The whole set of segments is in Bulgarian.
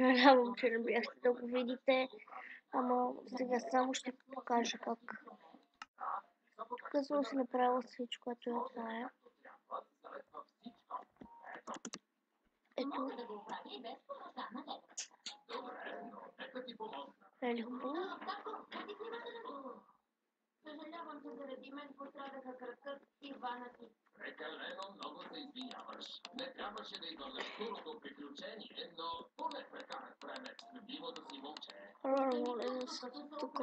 Надявам, че не бяхте да го видите, ама сега само ще покажа как. Тук съм си направила всичко, което я знае. Ето. Е хубаво? Съжалявам, че заради мен пострадаха кракът и ваната. Прекалено много се извиняваш. Не трябваше да идвам на второто приключение, но поне прекарах време с любимото си момче. Моля се, тук.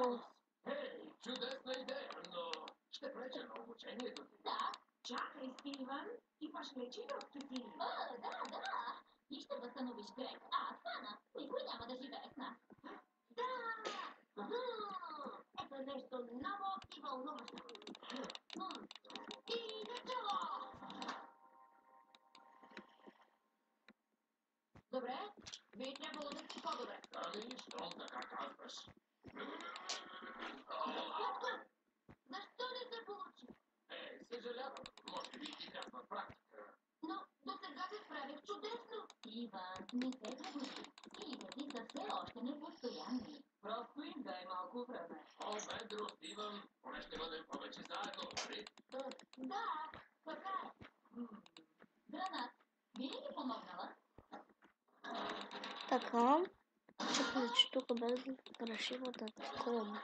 Ей, чудесна идея, но ще преча на обучението ти. Да, чакай, Стивън, имаш лечи ногти си. Да, и ще възстановиш Грег, а аз Хана. Никой няма да живее с нас. Да! Ето нещо ново и вълнуващо. И начало! Добре, би трябвало да си по-добре. Ами, щом така казваш. Защо не се получи? Съжалявам, може би ти трябва практика. Но до сега се справих чудесно. Иван, не се тревожи. Силите ти са все още непостоянни. Просто им дай малко време. О, Бендро, Стивън, поне ще бъдем повече заедно, нали? Да, така е. Гранат, би ли ми помогнала? Така. Чакай, че тук без красивата ком.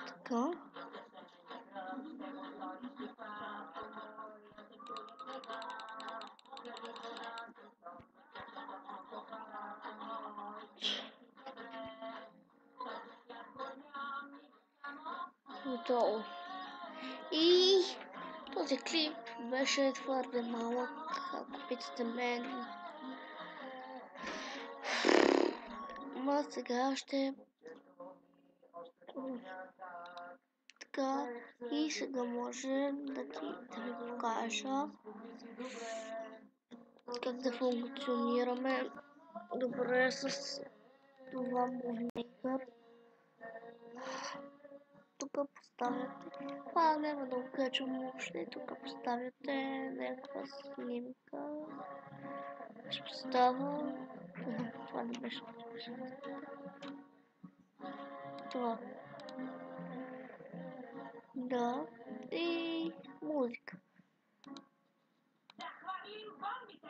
Така. Готово. И този клип беше твърде малък, ако питате мен. Ма сега ще... Така, и сега може да ви покажа как да функционираме добре с това Movemaker. Тук поставяте, няма да го качвам въобще, тук поставяте някаква снимка. Ще поставя, това не беше това. Да, и музика. Да хвалим бомбите!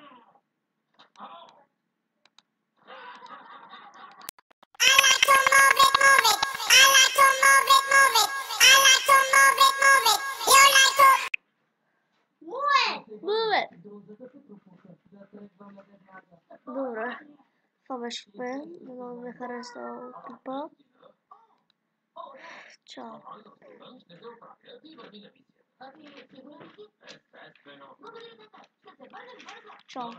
Добре, това беше мен. Много ми е харесал клипа. Чао. Чао.